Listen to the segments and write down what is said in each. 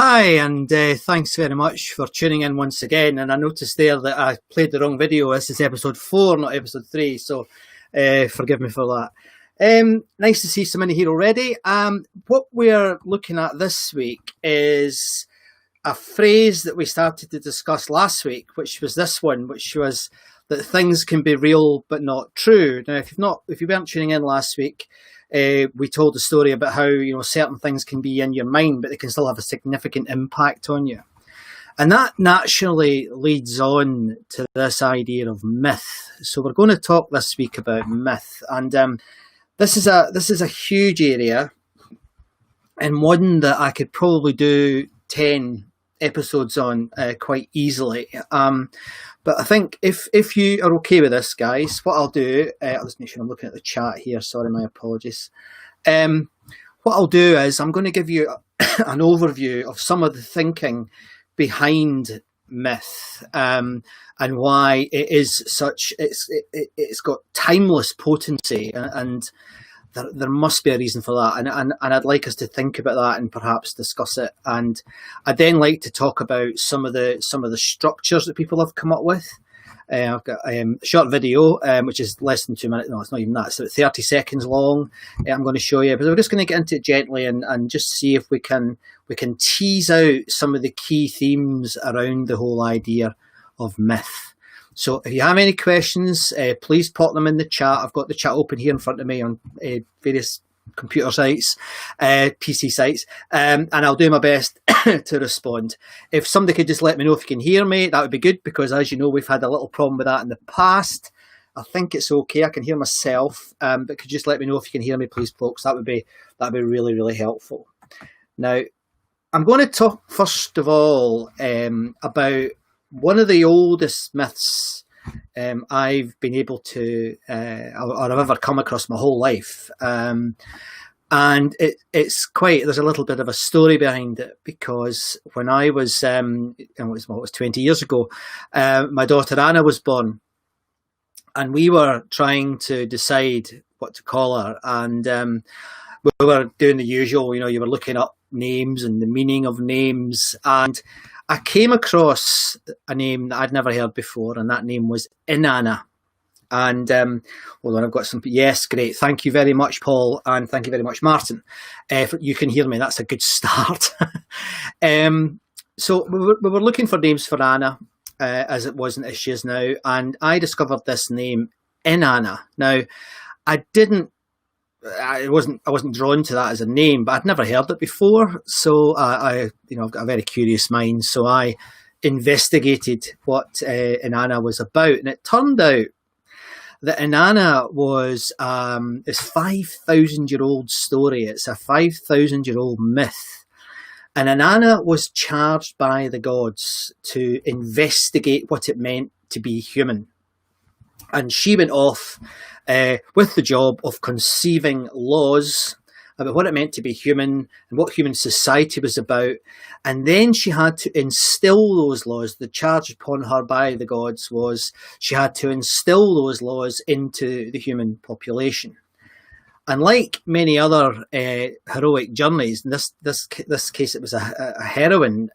Hi, and thanks very much for tuning in once again. And I noticed there that I played the wrong video. This is episode 4, not episode 3, so forgive me for that. Nice to see so many here already. What we're looking at this week is a phrase that we started to discuss last week, which was this one, which was that things can be real but not true. Now, if you weren't tuning in last week, we told the story about how certain things can be in your mind, but they can still have a significant impact on you, and that naturally leads on to this idea of myth. So we're going to talk this week about myth, and this is a huge area, and one that I could probably do 10 episodes on quite easily. But I think if you are okay with this, guys, what I'll do, I'll just make sure I'm looking at the chat here. Sorry, my apologies. What I'll do is I'm going to give you an overview of some of the thinking behind myth, and why it is such. It's got timeless potency, and there must be a reason for that, and I'd like us to think about that and perhaps discuss it. And I'd then like to talk about some of the structures that people have come up with. I've got a short video, which is less than 2 minutes. No, it's not even that. It's about 30 seconds long. I'm going to show you, but we're just going to get into it gently and just see if we can tease out some of the key themes around the whole idea of myth. So if you have any questions, please pop them in the chat. I've got the chat open here in front of me on various computer sites, PC sites, and I'll do my best to respond. If somebody could just let me know if you can hear me, that would be good, because as you know, we've had a little problem with that in the past. I think it's okay. I can hear myself, but could you just let me know if you can hear me, please, folks? That'd be really, really helpful. Now, I'm going to talk first of all about one of the oldest myths I've been able to, or I've ever come across my whole life. And it's quite, there's a little bit of a story behind it, because when I was, it was 20 years ago, my daughter Anna was born, and we were trying to decide what to call her. And we were doing the usual, you were looking up names and the meaning of names, and I came across a name that I'd never heard before, and that name was Inanna. And hold on, I've got some. Yes, great. Thank you very much, Paul, and thank you very much, Martin. You can hear me. That's a good start. So we were looking for names for Anna, as it wasn't as she is now, and I discovered this name, Inanna. Now, I wasn't drawn to that as a name, but I'd never heard it before. So I've got a very curious mind. So I investigated what Inanna was about, and it turned out that Inanna was this 5,000-year-old story. It's a 5,000-year-old myth, and Inanna was charged by the gods to investigate what it meant to be human, and she went off with the job of conceiving laws about what it meant to be human and what human society was about. And then she had to instill those laws. The charge upon her by the gods was she had to instill those laws into the human population. And like many other heroic journeys, in this case it was a heroine,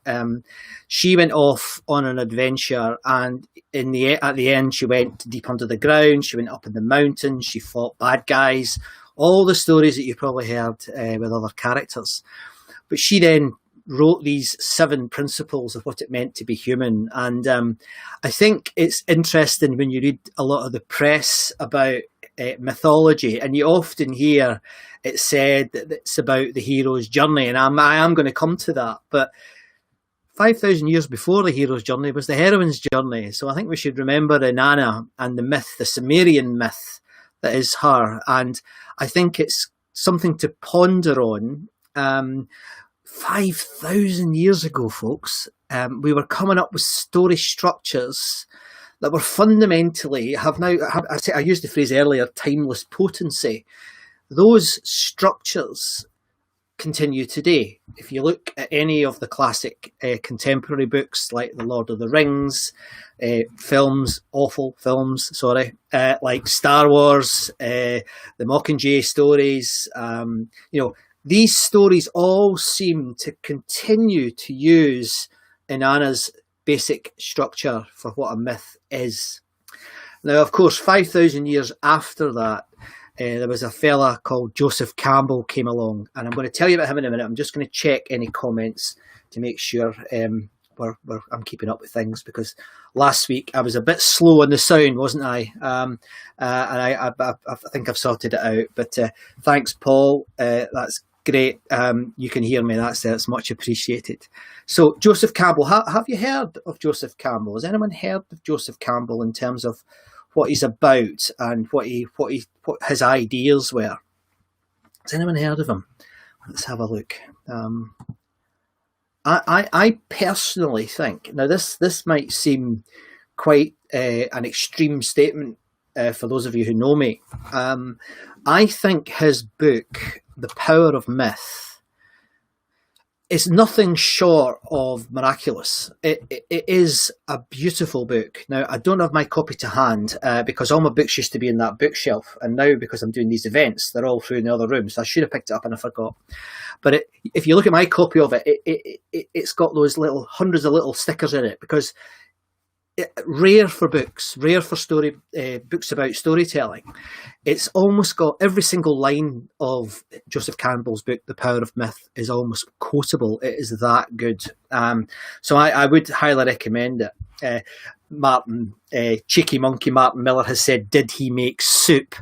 she went off on an adventure, and at the end she went deep under the ground, she went up in the mountains, she fought bad guys, all the stories that you've probably heard with other characters. But she then wrote these 7 principles of what it meant to be human. And I think it's interesting when you read a lot of the press about mythology, and you often hear it said that it's about the hero's journey, and I am going to come to that. But 5,000 years before the hero's journey was the heroine's journey. So I think we should remember Inanna and the myth, the Sumerian myth that is her. And I think it's something to ponder on. 5,000 years ago, folks, we were coming up with story structures that were fundamentally I used the phrase earlier, timeless potency. Those structures continue today. If you look at any of the classic contemporary books like The Lord of the Rings, awful films, like Star Wars, the Mockingjay stories, these stories all seem to continue to use Inanna's basic structure for what a myth is. Now, of course, 5,000 years after that, there was a fella called Joseph Campbell came along, and I'm going to tell you about him in a minute. I'm just going to check any comments to make sure I'm keeping up with things, because last week I was a bit slow on the sound, wasn't I? And I think I've sorted it out. But thanks, Paul. That's great. You can hear me. That's much appreciated. So Joseph Campbell, have you heard of Joseph Campbell? Has anyone heard of Joseph Campbell in terms of what he's about and what his ideas were? Has anyone heard of him? Let's have a look. I personally think, now this might seem quite an extreme statement for those of you who know me. I think his book, The Power of Myth, is nothing short of miraculous. It is a beautiful book. Now, I don't have my copy to hand because all my books used to be in that bookshelf, and now because I'm doing these events, they're all through in the other room, so I should have picked it up and I forgot. But if you look at my copy of it, it's got those little hundreds of little stickers in it, because rare for books, rare for books about storytelling. It's almost got every single line of Joseph Campbell's book, The Power of Myth, is almost quotable. It is that good. So I would highly recommend it. Martin, cheeky monkey Martin Miller has said, did he make soup?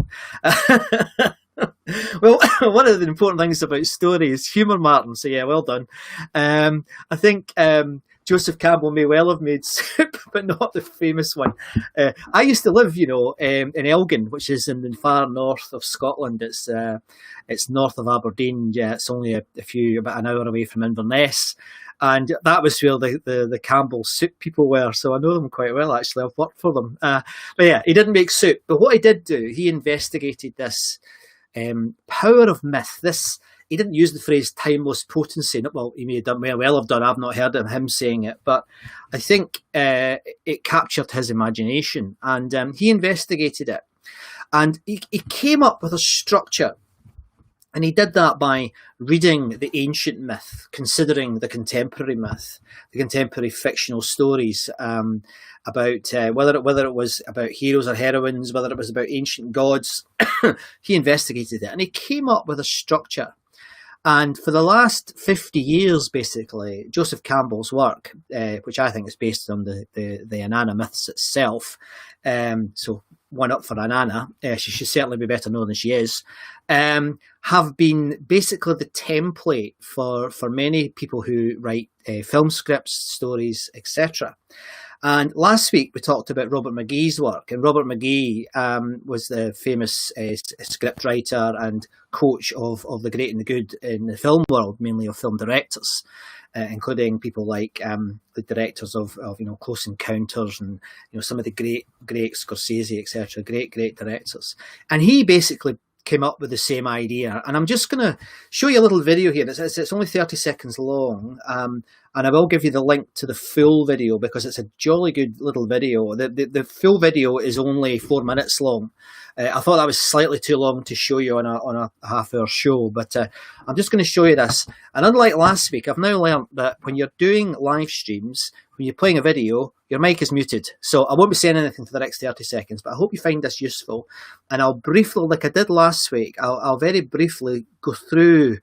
Well, one of the important things about story is humour, Martin. So yeah, well done. I think Joseph Campbell may well have made soup, but not the famous one. I used to live, in Elgin, which is in the far north of Scotland. It's north of Aberdeen. Yeah, it's only about an hour away from Inverness. And that was where the Campbell soup people were. So I know them quite well, actually. I've worked for them. But yeah, he didn't make soup. But what he did do, he investigated this power of myth. He didn't use the phrase timeless potency. Well, he may well have done. I've not heard of him saying it, but I think it captured his imagination, and he investigated it, and he came up with a structure. And he did that by reading the ancient myth, considering the contemporary myth, the contemporary fictional stories about whether it was about heroes or heroines, whether it was about ancient gods. He investigated it, and he came up with a structure. And for the last 50 years, basically, Joseph Campbell's work, which I think is based on the Inanna myths itself, so one up for Inanna, she should certainly be better known than she is, have been basically the template for many people who write film scripts, stories, etc. And last week we talked about Robert McGee's work, and Robert McGee was the famous script writer and coach of the great and the good in the film world, mainly of film directors, including people like the directors of Close Encounters and some of the great Scorsese, etc. Great directors. And he basically came up with the same idea. And I'm just going to show you a little video here. It's only 30 seconds long. And I will give you the link to the full video because it's a jolly good little video. The full video is only 4 minutes long. I thought that was slightly too long to show you on a half-hour show, but I'm just going to show you this. And unlike last week, I've now learned that when you're doing live streams, when you're playing a video, your mic is muted. So I won't be saying anything for the next 30 seconds, but I hope you find this useful. And I'll briefly, like I did last week, I'll very briefly go through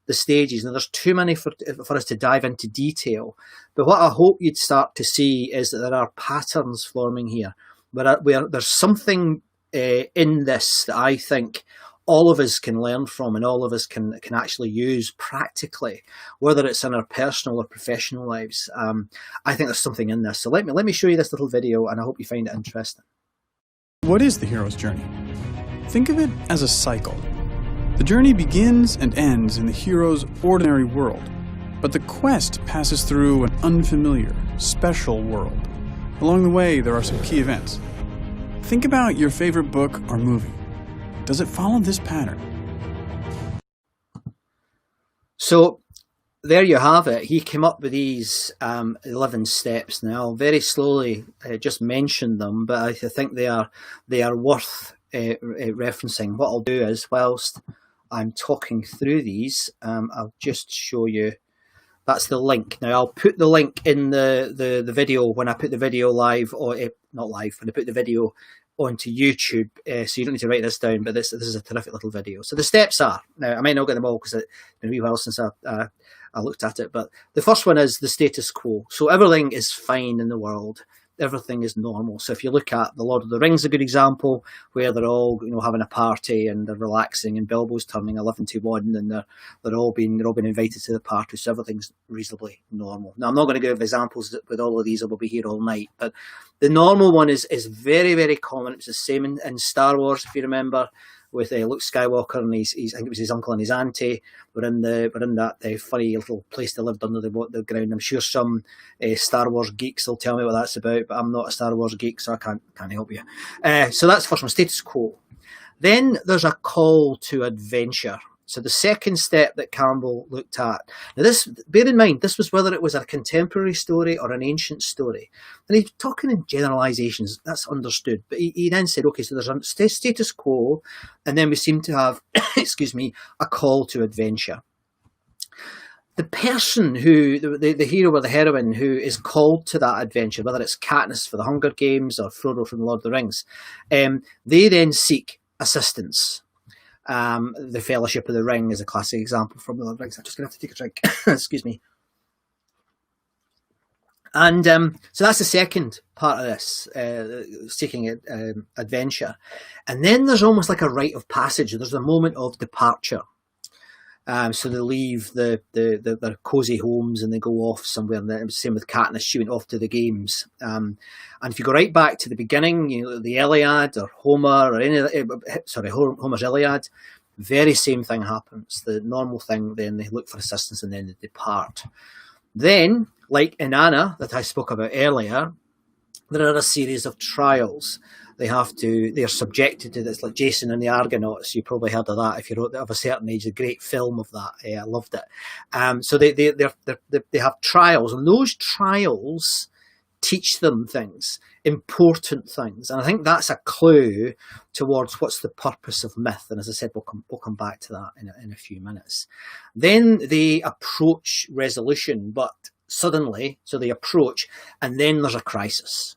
the stages. Now, there's too many for us to dive into detail. But what I hope you'd start to see is that there are patterns forming here. Where there's something in this that I think all of us can learn from and all of us can actually use practically, whether it's in our personal or professional lives. I think there's something in this. So let me show you this little video, and I hope you find it interesting. What is the hero's journey? Think of it as a cycle. The journey begins and ends in the hero's ordinary world, but the quest passes through an unfamiliar, special world. Along the way, there are some key events. Think about your favorite book or movie. Does it follow this pattern? So there you have it. He came up with these 11 steps. Now, I'll very slowly just mention them, but I think they are worth referencing. What I'll do is, whilst I'm talking through these, I'll just show you. That's the link. Now, I'll put the link in the video when I put the video live, or not live, when I put the video onto YouTube. So you don't need to write this down, but this is a terrific little video. So the steps are, now I might not get them all because it's been a wee while since I looked at it, but the first one is the status quo. So everything is fine in the world. Everything is normal. So if you look at The Lord of the Rings, a good example, where they're all, having a party and they're relaxing, and Bilbo's turning 11 to 1, and they're all being invited to the party. So everything's reasonably normal. Now, I'm not going to give examples with all of these. I will be here all night. But the normal one is very, very common. It's the same in Star Wars, if you remember, with Luke Skywalker and I think it was his uncle and his auntie. We're in that funny little place they lived under the ground. I'm sure some Star Wars geeks will tell me what that's about, but I'm not a Star Wars geek, so I can't help you. So that's the first one, status quo. Then there's a call to adventure. So the second step that Campbell looked at. Now this, bear in mind, this was whether it was a contemporary story or an ancient story. And he's talking in generalizations, that's understood. But he then said, okay, so there's a status quo, and then we seem to have, a call to adventure. The person who, the hero or the heroine who is called to that adventure, whether it's Katniss for the Hunger Games or Frodo from the Lord of the Rings, they then seek assistance. The Fellowship of the Ring is a classic example from the Lord of the Rings. I'm just going to have to take a drink. Excuse me. And so that's the second part of this, seeking adventure. And then there's almost like a rite of passage. There's a moment of departure. So they leave their cosy homes and they go off somewhere. And the same with Katniss, she went off to the games. And if you go right back to the beginning, the Iliad or Homer or Homer's Iliad, very same thing happens. The normal thing, then they look for assistance and then they depart. Then, like in Anna that I spoke about earlier, there are a series of trials. They're subjected to this, like Jason and the Argonauts. You probably heard of that if you're of a certain age. A great film of that. I loved it. So they have trials, and those trials teach them things, important things. And I think that's a clue towards what's the purpose of myth. And as I said, we'll come back to that in a few minutes. Then they approach resolution, but suddenly, so they approach, and then there's a crisis.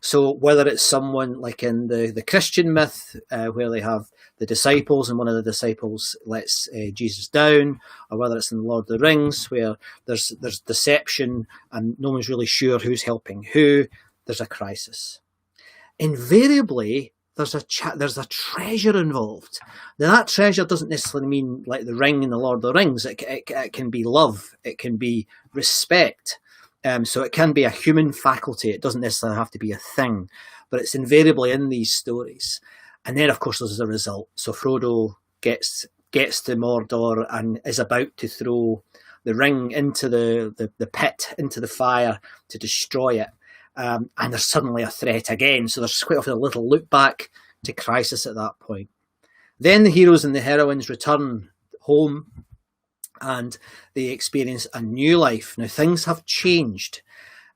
So whether it's someone like in the Christian myth, where they have the disciples and one of the disciples lets Jesus down, or whether it's in the Lord of the Rings, where there's deception and no one's really sure who's helping who, there's a crisis. Invariably, there's a treasure involved. Now that treasure doesn't necessarily mean like the ring in the Lord of the Rings. It can be love. It can be respect. So it can be a human faculty. It doesn't necessarily have to be a thing, but it's invariably in these stories. And then, of course, there's a result. So Frodo gets to Mordor and is about to throw the ring into the pit, into the fire to destroy it. And there's suddenly a threat again. So there's quite often a little look back to crisis at that point. Then the heroes and the heroines return home, and they experience a new life. Now, things have changed.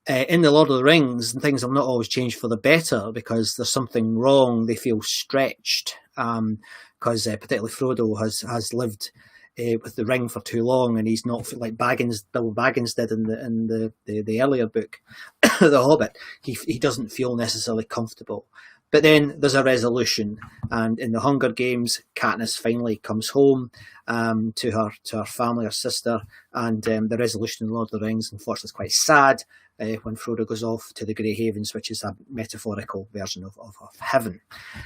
In the Lord of the Rings, and things have not always changed for the better because there's something wrong. They feel stretched because particularly Frodo has lived with the ring for too long, and he's not like Bill Baggins did in the earlier book, The Hobbit. He doesn't feel necessarily comfortable. But then there's a resolution, and in the Hunger Games, Katniss finally comes home to her family, her sister, and the resolution in Lord of the Rings, unfortunately, is quite sad when Frodo goes off to the Grey Havens, which is a metaphorical version of heaven.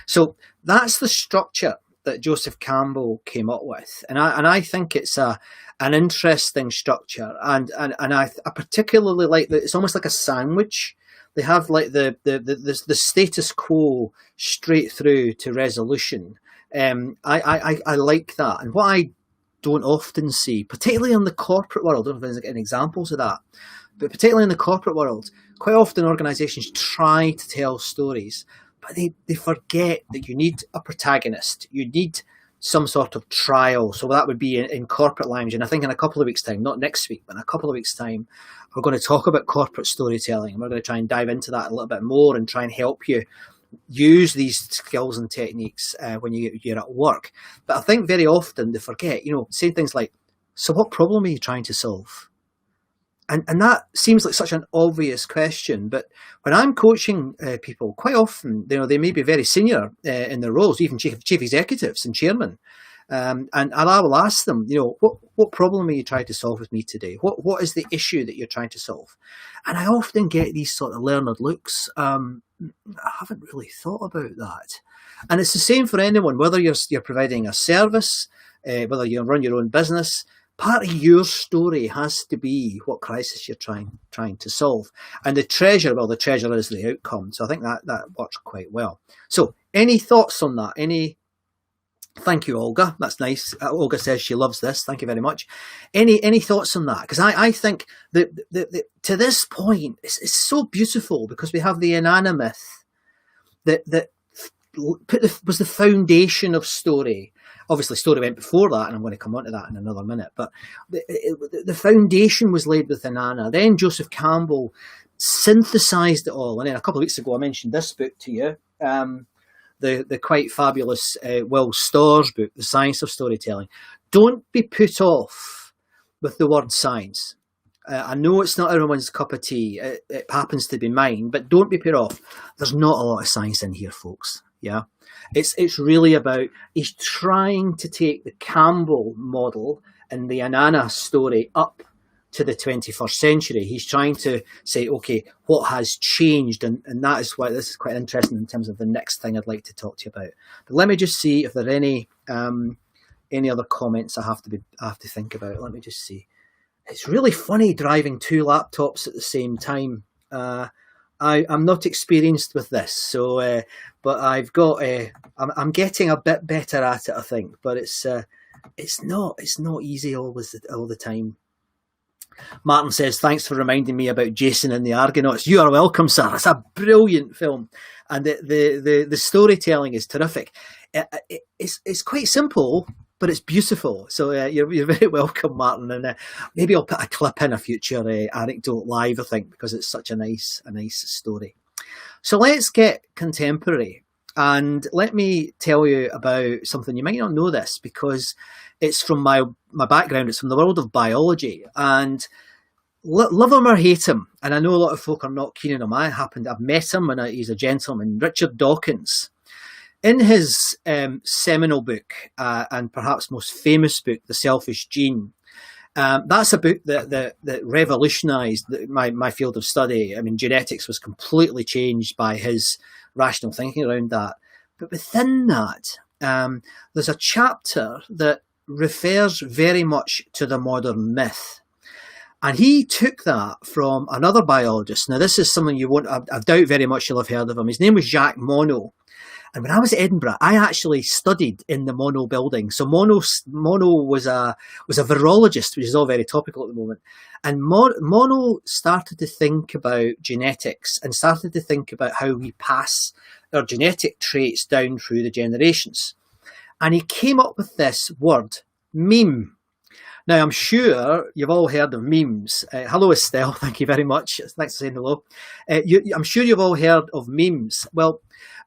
So that's the structure that Joseph Campbell came up with, and I think it's an interesting structure, and I particularly like that. It's almost like a sandwich. They have like the status quo straight through to resolution. I like that. And what I don't often see, particularly in the corporate world, I don't know if there's any examples of that, but particularly in the corporate world, quite often organisations try to tell stories, but they forget that you need a protagonist. You need some sort of trial. So that would be in corporate language. And I think in a couple of weeks' time, not next week, but in a couple of weeks' time, we're going to talk about corporate storytelling. And we're going to try and dive into that a little bit more and try and help you use these skills and techniques when you're at work. But I think very often they forget, saying things like, so what problem are you trying to solve? And that seems like such an obvious question, but when I'm coaching people, quite often, they may be very senior in their roles, even chief executives and chairmen. And I will ask them, what problem are you trying to solve with me today? What is the issue that you're trying to solve? And I often get these sort of learned looks. I haven't really thought about that. And it's the same for anyone, whether you're providing a service, whether you run your own business. Part of your story has to be what crisis you're trying to solve. And the treasure is the outcome. So I think that works quite well. So any thoughts on that? Thank you, Olga. That's nice. Olga says she loves this. Thank you very much. Any thoughts on that? Because I think that to this point, it's so beautiful because we have the Inanna myth that was the foundation of story. Obviously, story went before that, and I'm going to come on to that in another minute. But the foundation was laid with Inanna. Then Joseph Campbell synthesized it all. And then a couple of weeks ago, I mentioned this book to you, the quite fabulous Will Storr's book, The Science of Storytelling. Don't be put off with the word science. I know it's not everyone's cup of tea. It happens to be mine, but don't be put off. There's not a lot of science in here, folks. Yeah. It's really about, he's trying to take the Campbell model and the Inanna story up to the 21st century. He's trying to say, okay, what has changed? And that is why this is quite interesting in terms of the next thing I'd like to talk to you about. But let me just see if there are any other comments I have to think about. Let me just see. It's really funny driving two laptops at the same time. I'm not experienced with this, so but I've got I'm getting a bit better at it, I think. But it's not easy all the time. Martin says, thanks for reminding me about Jason and the Argonauts. You are welcome, sir. It's a brilliant film, and the storytelling is terrific. It's quite simple, but it's beautiful. So you're very welcome, Martin. And maybe I'll put a clip in a future anecdote live, I think, because it's such a nice story. So let's get contemporary. And let me tell you about something. You might not know this because it's from my background. It's from the world of biology. And love him or hate him, and I know a lot of folk are not keen on him. I've met him, and he's a gentleman, Richard Dawkins. In his seminal book, and perhaps most famous book, The Selfish Gene, that's a book that revolutionised my field of study. I mean, genetics was completely changed by his rational thinking around that. But within that, there's a chapter that refers very much to the modern myth. And he took that from another biologist. Now, this is someone I doubt very much you'll have heard of him. His name was Jacques Monod. And when I was at Edinburgh, I actually studied in the Monod building. So Monod was a virologist, which is all very topical at the moment. And Monod started to think about genetics and started to think about how we pass our genetic traits down through the generations. And he came up with this word, meme. Now, I'm sure you've all heard of memes. Hello, Estelle. Thank you very much. Thanks for saying hello. I'm sure you've all heard of memes. Well,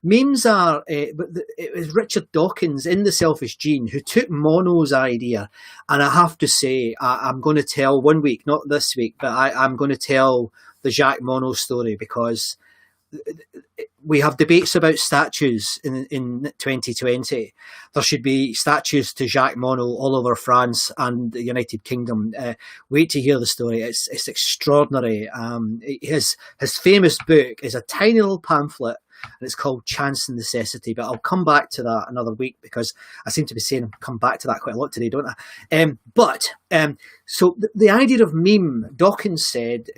memes are, it was Richard Dawkins in The Selfish Gene who took Monod's idea. And I have to say, I'm going to tell one week, not this week, but I'm going to tell the Jacques Monod story because we have debates about statues in 2020. There should be statues to Jacques Monod all over France and the United Kingdom. Wait to hear the story. It's extraordinary. His famous book is a tiny little pamphlet, and it's called Chance and Necessity. But I'll come back to that another week because I seem to be saying come back to that quite a lot today, don't I? So the idea of meme, Dawkins said,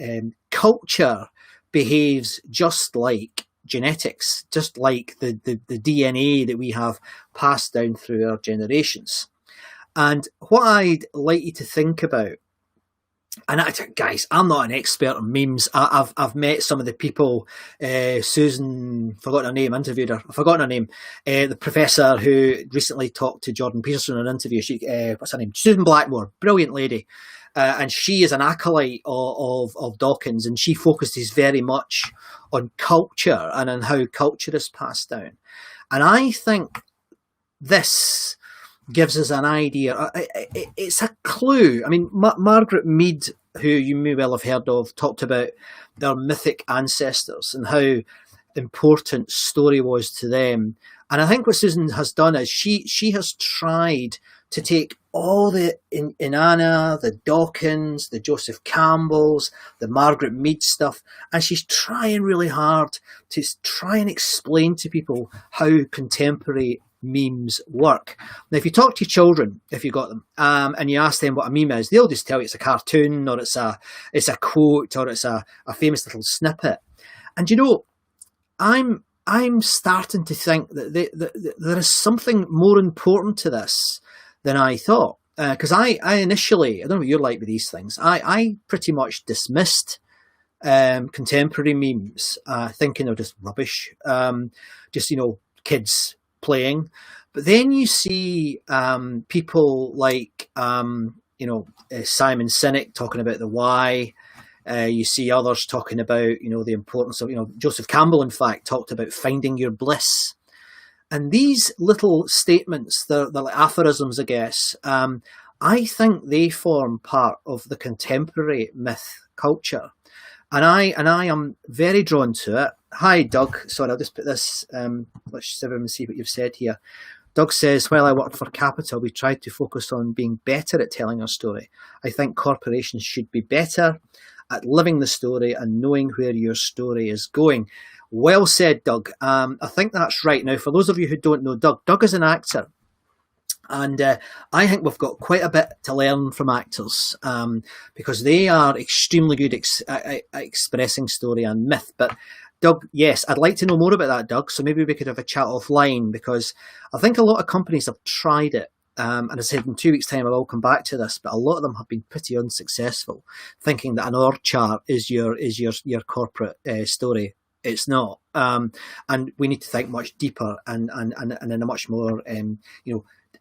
culture behaves just like genetics, just like the DNA that we have passed down through our generations. And what I'd like you to think about And guys, I'm not an expert on memes. I've met some of the people. Susan, forgotten her name, interviewed her. I've forgotten her name. The professor who recently talked to Jordan Peterson in an interview. What's her name? Susan Blackmore, brilliant lady. And she is an acolyte of Dawkins, and she focuses very much on culture and on how culture is passed down. And I think this gives us an idea. It's a clue. I mean, Margaret Mead, who you may well have heard of, talked about their mythic ancestors and how important story was to them. And I think what Susan has done is she has tried to take all the Inanna, the Dawkins, the Joseph Campbells, the Margaret Mead stuff, and she's trying really hard to try and explain to people how contemporary memes work. Now, if you talk to your children, if you got them, and you ask them what a meme is, they'll just tell you it's a cartoon, or it's a quote, or it's a famous little snippet. And you know, I'm starting to think that there is something more important to this than I thought. Because I initially, I don't know what you're like with these things, I pretty much dismissed contemporary memes, thinking they're just rubbish, just, you know, kids playing. But then you see people like, Simon Sinek talking about the why. You see others talking about, you know, the importance of, you know, Joseph Campbell, in fact, talked about finding your bliss. And these little statements, they're like aphorisms, I guess. I think they form part of the contemporary myth culture. And I am very drawn to it. Hi, Doug. Sorry, I'll just put this. Let's see what you've said here. Doug says, while I worked for Capital, we tried to focus on being better at telling our story. I think corporations should be better at living the story and knowing where your story is going. Well said, Doug. I think that's right. Now, for those of you who don't know Doug is an actor. And I think we've got quite a bit to learn from actors, because they are extremely good at expressing story and myth. But Doug, yes, I'd like to know more about that, Doug. So maybe we could have a chat offline, because I think a lot of companies have tried it. And I said in 2 weeks' time, I'll come back to this, but a lot of them have been pretty unsuccessful, thinking that an org chart is your corporate story. It's not. And we need to think much deeper and in a much more,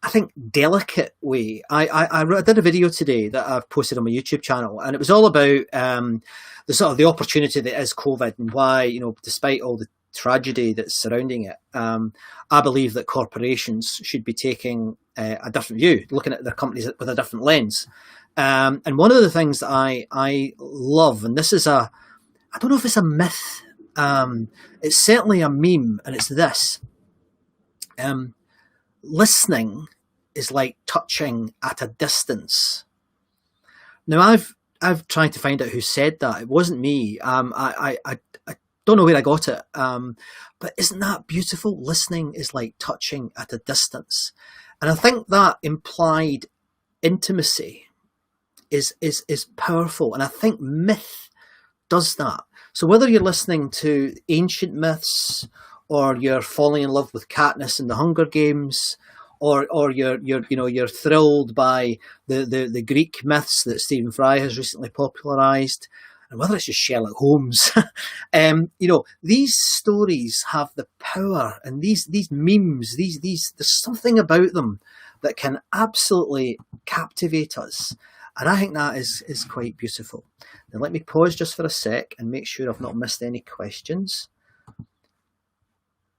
I think, delicate way. I did a video today that I've posted on my YouTube channel, and it was all about the opportunity that is COVID, and why, you know, despite all the tragedy that's surrounding it, I believe that corporations should be taking a different view, looking at their companies with a different lens. And one of the things that I love, and this is I don't know if it's a myth, it's certainly a meme, and it's this. Listening is like touching at a distance. Now, I've tried to find out who said that. It wasn't me. I don't know where I got it. But isn't that beautiful? Listening is like touching at a distance. And I think that implied intimacy is powerful. And I think myth does that. So whether you're listening to ancient myths, or you're falling in love with Katniss in the Hunger Games, or you're thrilled by the Greek myths that Stephen Fry has recently popularized, and whether it's just Sherlock Holmes, these stories have the power, and these memes, there's something about them that can absolutely captivate us. And I think that is quite beautiful. Now let me pause just for a sec and make sure I've not missed any questions.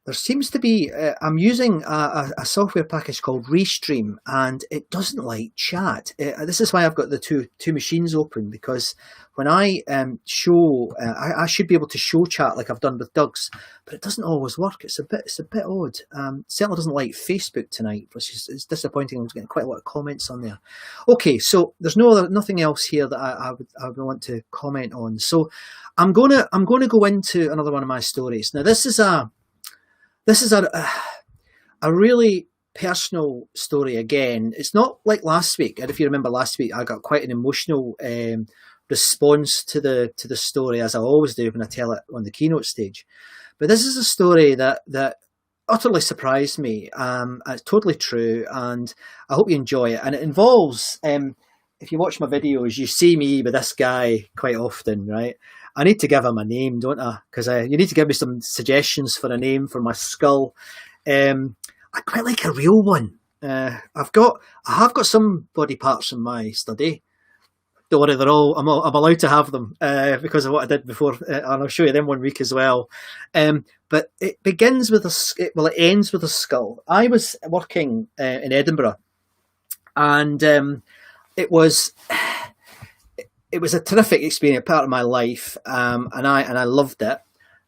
There seems to be, I'm using a software package called Restream, and it doesn't like chat. This is why I've got the two machines open, because when I show, I should be able to show chat like I've done with Doug's, but it doesn't always work. It's a bit odd. Certainly doesn't like Facebook tonight, which is disappointing. I was getting quite a lot of comments on there. Okay, so there's nothing else here that I would want to comment on. So I'm gonna go into another one of my stories. Now this is a really personal story again. It's not like last week. And if you remember last week, I got quite an emotional response to the story, as I always do when I tell it on the keynote stage. But this is a story that utterly surprised me. It's totally true, and I hope you enjoy it. And it involves if you watch my videos, you see me with this guy quite often, right? I need to give him a name, don't I? Because you need to give me some suggestions for a name for my skull. I quite like a real one. I have got some body parts in my study. Don't worry, I'm allowed to have them because of what I did before, and I'll show you them one week as well. But it begins with it ends with a skull. I was working in Edinburgh, and it was a terrific experience, part of my life, and I loved it.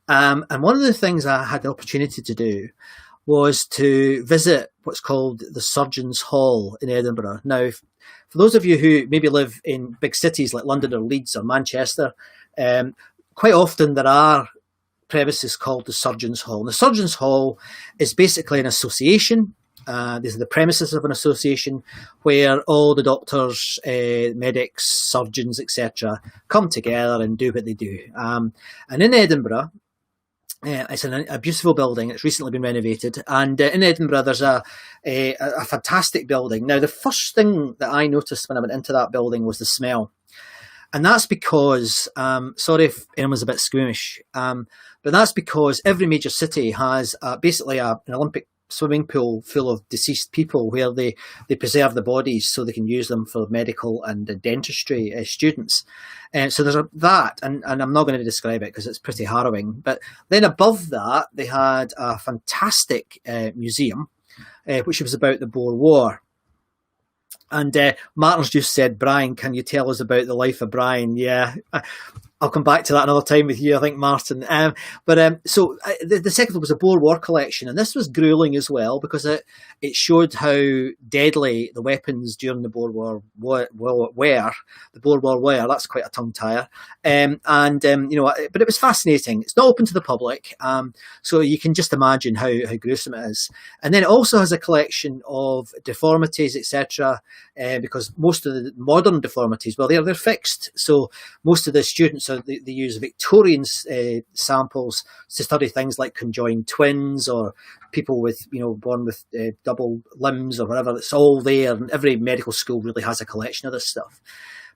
And one of the things I had the opportunity to do was to visit what's called the Surgeons' Hall in Edinburgh. Now, for those of you who maybe live in big cities like London or Leeds or Manchester, quite often there are premises called the Surgeons' Hall. And the Surgeons' Hall is basically an association. These are the premises of an association where all the doctors, medics, surgeons, etc. come together and do what they do. And in Edinburgh, it's a beautiful building. It's recently been renovated. And in Edinburgh, there's a fantastic building. Now, the first thing that I noticed when I went into that building was the smell. And that's because, sorry if anyone's a bit squeamish, but that's because every major city has basically an Olympic swimming pool full of deceased people where they preserve the bodies so they can use them for medical and dentistry students. So there's that, and I'm not going to describe it because it's pretty harrowing. But then above that, they had a fantastic museum, which was about the Boer War. And Martin's just said, Brian, can you tell us about the life of Brian? Yeah, I'll come back to that another time with you, I think, Martin. So the second one was a Boer War collection, and this was grueling as well because it showed how deadly the weapons during the Boer War were. The Boer War were. That's quite a tongue tire. But it was fascinating. It's not open to the public, so you can just imagine how gruesome it is. And then it also has a collection of deformities, etc. Because most of the modern deformities, well, they're fixed. So most of the students, they use Victorian samples to study things like conjoined twins or people with, born with double limbs or whatever. It's all there, and every medical school really has a collection of this stuff.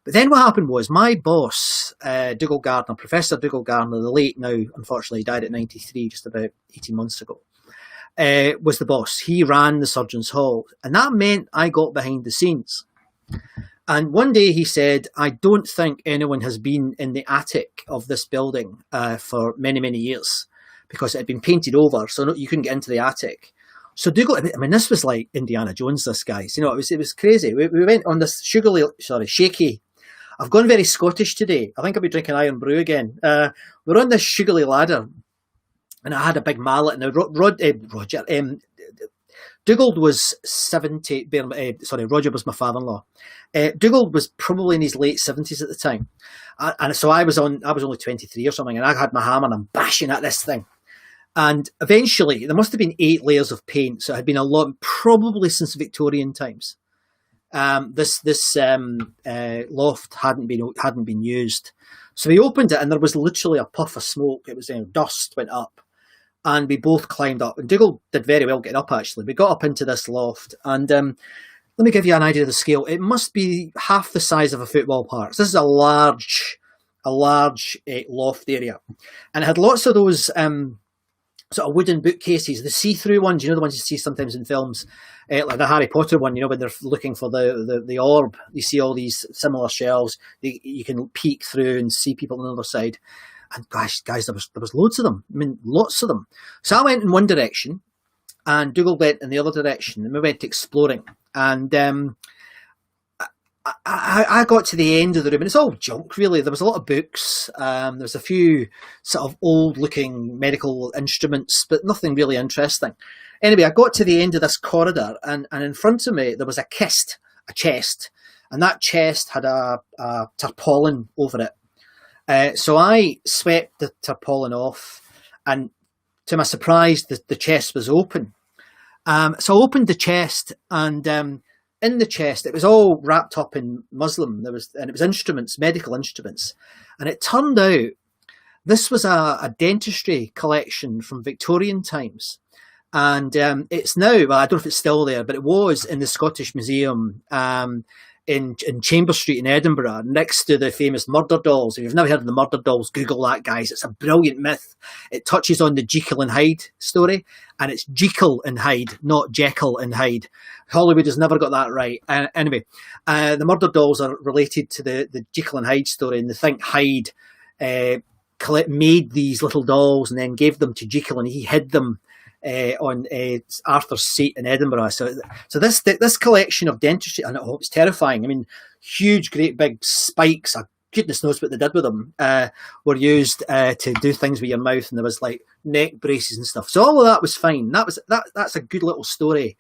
But then what happened was my boss, Dougal Gardner, Professor Dougal Gardner, the late now, unfortunately, he died at 93, just about 18 months ago, was the boss. He ran the Surgeons' Hall, and that meant I got behind the scenes. And one day he said, I don't think anyone has been in the attic of this building for many, many years because it had been painted over, so you couldn't get into the attic. So Dougal, this was like Indiana Jones, this guy. So, it was crazy. We went on this shaky. I've gone very Scottish today. I think I'll be drinking Iron Brew again. We're on this sugary ladder, and I had a big mallet. Now, Dougal was 70. Roger was my father-in-law. Dougal was probably in his late 70s at the time, and so I was only 23 or something, and I had my hammer and I'm bashing at this thing. And eventually, there must have been 8 layers of paint, so it had been a lot, probably since Victorian times. This loft hadn't been used, so we opened it, and there was literally a puff of smoke. It was dust went up. And we both climbed up. And Dougal did very well getting up, actually. We got up into this loft. And let me give you an idea of the scale. It must be half the size of a football park. So this is a large loft area. And it had lots of those sort of wooden bookcases, the see-through ones, the ones you see sometimes in films, like the Harry Potter one, when they're looking for the orb. You see all these similar shelves. You can peek through and see people on the other side. And guys, there was loads of them. Lots of them. So I went in one direction, and Dougal went in the other direction, and we went exploring. And I got to the end of the room, and it's all junk, really. There was a lot of books. There was a few sort of old-looking medical instruments, but nothing really interesting. Anyway, I got to the end of this corridor, and in front of me there was a chest, and that chest had a tarpaulin over it. So I swept the tarpaulin off, and to my surprise, the chest was open. So I opened the chest, and in the chest, it was all wrapped up in muslin. It was instruments, medical instruments, and it turned out this was a dentistry collection from Victorian times, and it's now. Well, I don't know if it's still there, but it was in the Scottish Museum. in Chamber Street in Edinburgh, next to the famous murder dolls. If you've never heard of the murder dolls, Google that, guys. It's a brilliant myth. It touches on the Jekyll and Hyde story, and it's Jekyll and Hyde, not Jekyll and Hyde. Hollywood has never got that right. Anyway, the murder dolls are related to the Jekyll and Hyde story, and they think Hyde made these little dolls and then gave them to Jekyll, and he hid them on Arthur's seat in Edinburgh. So this collection of dentistry, and it's terrifying. I mean, huge, great big spikes. Goodness knows what they did with them. Were used to do things with your mouth, and there was like neck braces and stuff. So all of that was fine. That's a good little story,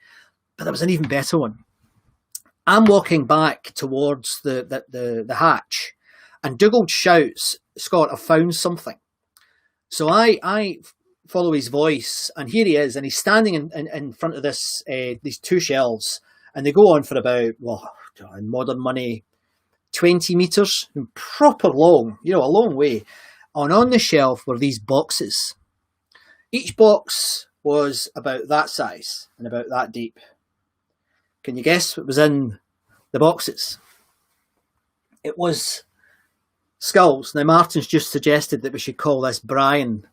but there was an even better one. I'm walking back towards the hatch, and Dougal shouts, "Scott, I've found something." So I follow his voice, and here he is, and he's standing in front of these two shelves, and they go on for about, in modern money, 20 metres, proper long, a long way. And on the shelf were these boxes. Each box was about that size and about that deep. Can you guess what was in the boxes? It was skulls. Now, Martin's just suggested that we should call this Brian.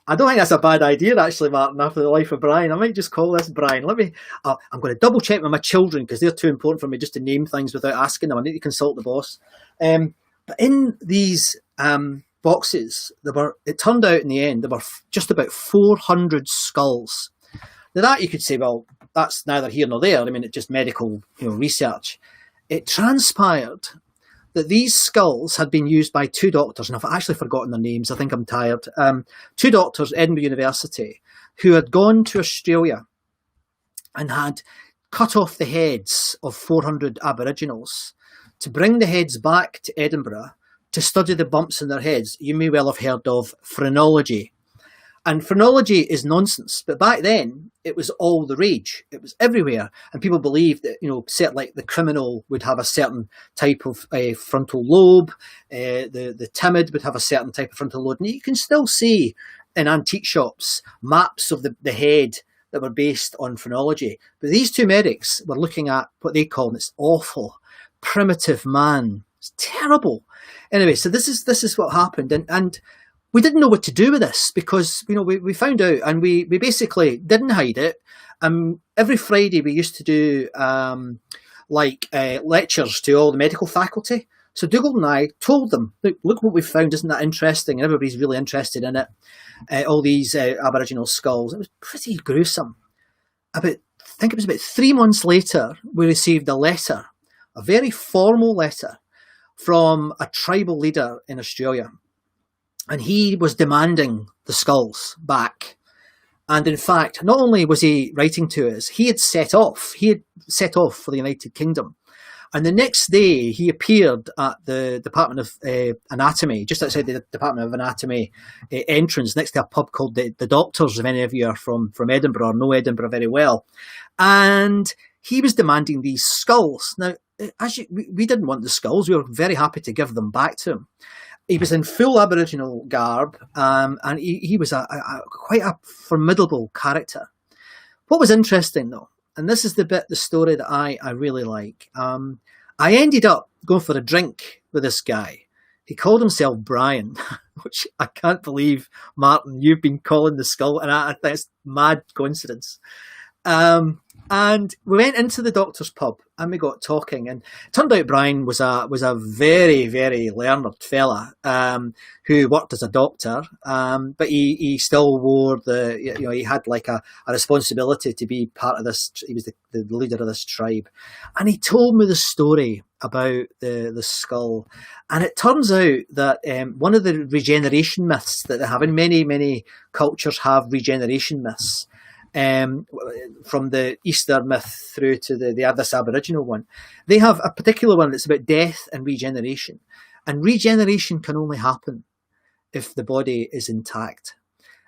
I don't think that's a bad idea, actually, Martin, after the life of Brian. I might just call this Brian. I'm going to double check with my children, because they're too important for me just to name things without asking them. I need to consult the boss. But in these boxes, it turned out in the end, there were just about 400 skulls. Now that you could say, well, that's neither here nor there. I mean, it's just medical research. It transpired that these skulls had been used by two doctors, and I've actually forgotten their names. I think I'm tired. Two doctors at Edinburgh University who had gone to Australia and had cut off the heads of 400 Aboriginals to bring the heads back to Edinburgh to study the bumps in their heads. You may well have heard of phrenology. And phrenology is nonsense, but back then it was all the rage. It was everywhere, and people believed that like the criminal would have a certain type of frontal lobe, the timid would have a certain type of frontal lobe, and you can still see in antique shops maps of the head that were based on phrenology. But these two medics were looking at what they call this awful primitive man. It's terrible. Anyway, so this is what happened, and we didn't know what to do with this, because we found out, and we basically didn't hide it. Every Friday we used to do lectures to all the medical faculty. So Dougal and I told them, look what we've found, isn't that interesting? And everybody's really interested in it. All these Aboriginal skulls. It was pretty gruesome. I think it was about 3 months later, we received a letter, a very formal letter from a tribal leader in Australia. And he was demanding the skulls back. And in fact, not only was he writing to us, he had set off for the United Kingdom. And the next day he appeared at the Department of Anatomy, just outside the Department of Anatomy entrance, next to a pub called the Doctors, if any of you are from Edinburgh or know Edinburgh very well. And he was demanding these skulls. Now, we didn't want the skulls. We were very happy to give them back to him. He was in full Aboriginal garb, and he was quite a formidable character. What was interesting, though, and this is the story that I really like, I ended up going for a drink with this guy. He called himself Brian, which I can't believe, Martin, you've been calling the skull, and I think it's mad coincidence. And we went into the doctor's pub and we got talking, and it turned out Brian was a very, very learned fella who worked as a doctor, but he still wore he had like a responsibility to be part of this. He was the leader of this tribe, and he told me the story about the skull. And it turns out that one of the regeneration myths that they have, and many cultures have regeneration myths, from the Easter myth through to this Aboriginal one. They have a particular one that's about death and regeneration. And regeneration can only happen if the body is intact.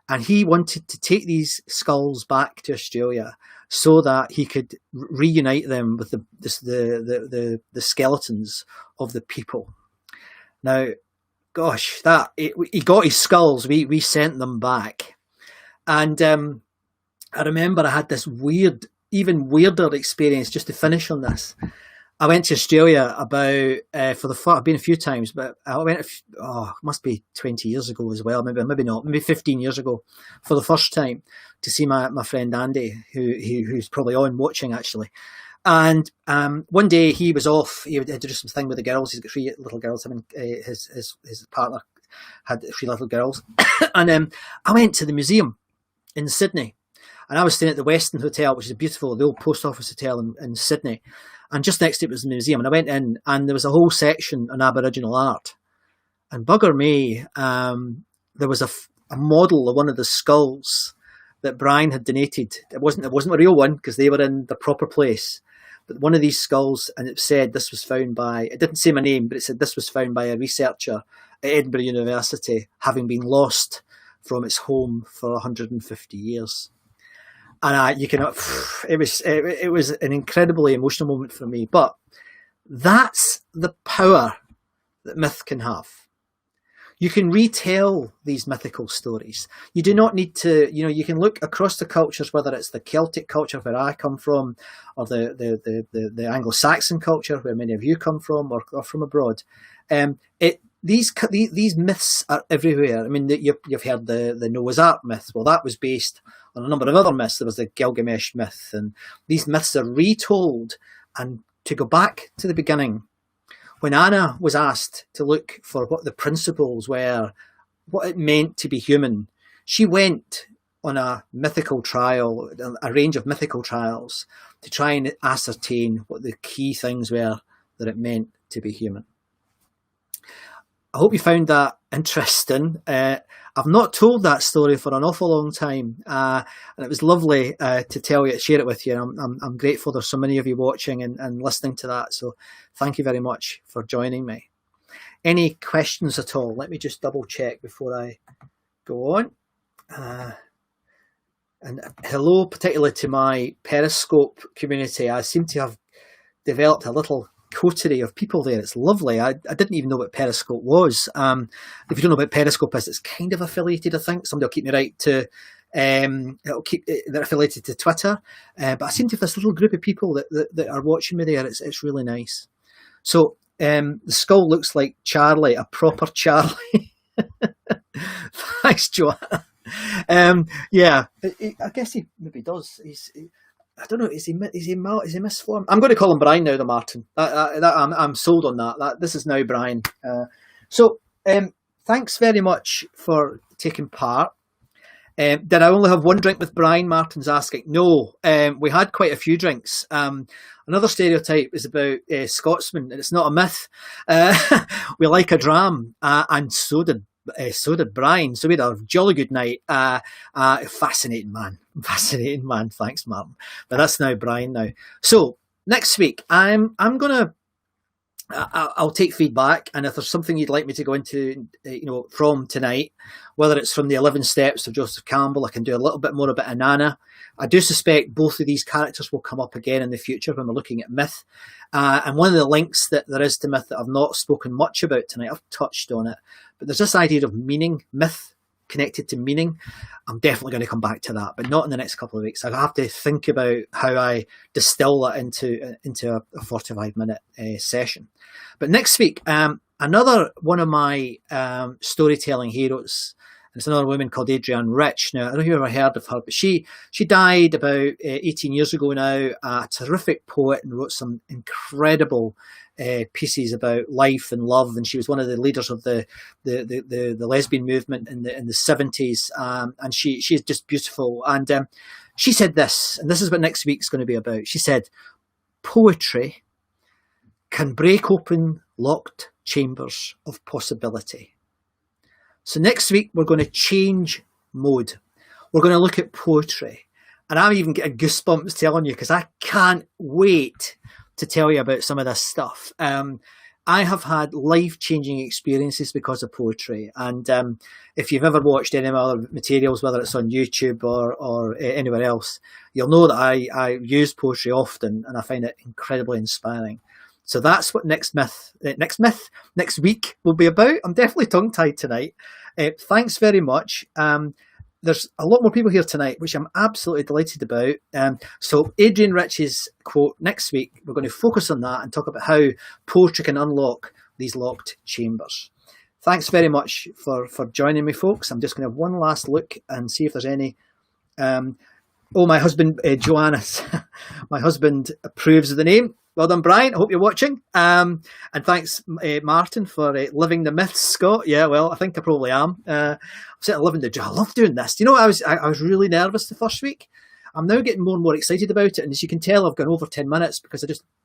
And he wanted to take these skulls back to Australia so that he could reunite them with the skeletons of the people. Now, gosh, he got his skulls. We sent them back. And I remember I had this even weirder experience, just to finish on this. I went to Australia about I've been a few times, but I went. It must be 20 years ago as well. Maybe not. Maybe 15 years ago, for the first time, to see my friend Andy, who's probably on watching actually. And one day he was off. He had to do something with the girls. He's got 3 little girls. I mean, his partner had 3 little girls, and I went to the museum in Sydney, and I was staying at the Westin Hotel, which is beautiful, the old post office hotel in Sydney. And just next to it was the museum. And I went in and there was a whole section on Aboriginal art. And bugger me, there was a model of one of the skulls that Brian had donated. It wasn't a real one because they were in the proper place. But one of these skulls, and it said this was found by, it didn't say my name, but it said this was found by a researcher at Edinburgh University, having been lost from its home for 150 years. And it was an incredibly emotional moment for me. But that's the power that myth can have. You can retell these mythical stories. You do not need to, you can look across the cultures, whether it's the Celtic culture where I come from, or the Anglo-Saxon culture where many of you come from, or from abroad. These myths are everywhere. I mean, you've heard the Noah's Ark myth. Well, that was based on a number of other myths. There was the Gilgamesh myth, and these myths are retold. And to go back to the beginning, when Anna was asked to look for what the principles were, what it meant to be human, she went on a mythical trial, a range of mythical trials, to try and ascertain what the key things were that it meant to be human. I hope you found that interesting. I've not told that story for an awful long time, and it was lovely to share it with you. I'm grateful there's so many of you watching and listening to that, so thank you very much for joining me. Any questions at all? Let me just double check before I go on. And hello, particularly to my Periscope community. I seem to have developed a little coterie of people there. It's lovely. I didn't even know what Periscope was. If you don't know what Periscope is, it's kind of affiliated, I think. Somebody will keep me right to they're affiliated to Twitter. But I seem to have this little group of people that are watching me there. It's really nice. So the skull looks like Charlie, a proper Charlie. Thanks, Joanna. Yeah, I guess he maybe does. I don't know. Is he misformed? I'm going to call him Brian now, though, Martin. I'm sold on that. This is now Brian. So thanks very much for taking part. Did I only have one drink with Brian? Martin's asking. No, we had quite a few drinks. Another stereotype is about Scotsmen, and it's not a myth. We like a dram, and so did Brian. So we had a jolly good night. Fascinating man. Thanks, Martin. But that's now Brian now. So next week, I'll take feedback, and if there's something you'd like me to go into, from tonight, whether it's from the 11 Steps of Joseph Campbell, I can do a little bit more about Inanna. I do suspect both of these characters will come up again in the future when we're looking at myth. And one of the links that there is to myth that I've not spoken much about tonight, I've touched on it, but there's this idea of meaning, myth connected to meaning. I'm definitely going to come back to that, but not in the next couple of weeks. I have to think about how I distill that into a 45-minute session. But next week, another one of my storytelling heroes, and it's another woman called Adrienne Rich. Now, I don't know if you've ever heard of her, but she died about 18 years ago now. A terrific poet, and wrote some incredible pieces about life and love. And she was one of the leaders of the lesbian movement in the 70s. And she's just beautiful. And she said this, and this is what next week's going to be about. She said, "Poetry can break open locked chambers of possibility." So next week, we're going to change mode. We're going to look at poetry. And I'm even getting goosebumps telling you, because I can't wait to tell you about some of this stuff. I have had life-changing experiences because of poetry. And if you've ever watched any of my other materials, whether it's on YouTube or anywhere else, you'll know that I use poetry often, and I find it incredibly inspiring. So that's what next week will be about. I'm definitely tongue-tied tonight. Thanks very much. there's a lot more people here tonight, which I'm absolutely delighted about. So Adrian Rich's quote next week, we're going to focus on that and talk about how poetry can unlock these locked chambers. Thanks very much for joining me, folks. I'm just going to have one last look and see if there's any. My husband, Joanna, my husband approves of the name. Well done, Brian. I hope you're watching. And thanks, Martin, for living the myths, Scott. Yeah, well, I think I probably am. I'm certainly living the dream. I love doing this. You know, I was really nervous the first week. I'm now getting more and more excited about it. And as you can tell, I've gone over 10 minutes because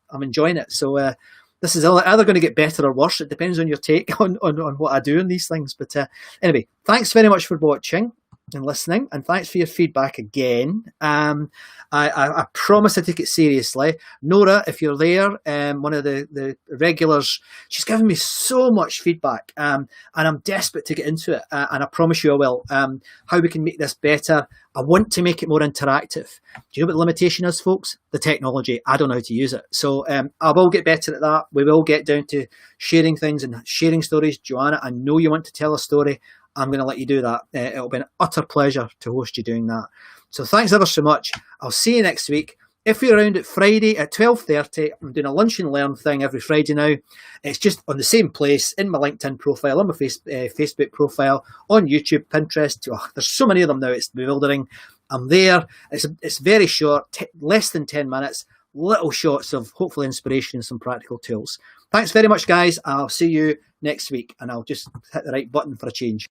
I'm enjoying it. So this is either going to get better or worse. It depends on your take on what I do in these things. But anyway, thanks very much for watching and listening, and thanks for your feedback again. I promise I take it seriously. Nora, if you're there, one of the regulars, she's given me so much feedback, and I'm desperate to get into it, and I promise you I will. How we can make this better. I want to make it more interactive. Do you know what the limitation is, folks? The technology. I don't know how to use it. So I will get better at that. We will get down to sharing things and sharing stories. Joanna, I know you want to tell a story. I'm going to let you do that. It'll be an utter pleasure to host you doing that. So thanks ever so much. I'll see you next week. If you're around at Friday at 12:30, I'm doing a lunch and learn thing every Friday now. It's just on the same place, in my LinkedIn profile, on my Facebook profile, on YouTube, Pinterest. Oh, there's so many of them now, it's bewildering. I'm there. It's very short, less than 10 minutes, little shots of hopefully inspiration and some practical tools. Thanks very much, guys. I'll see you next week, and I'll just hit the right button for a change.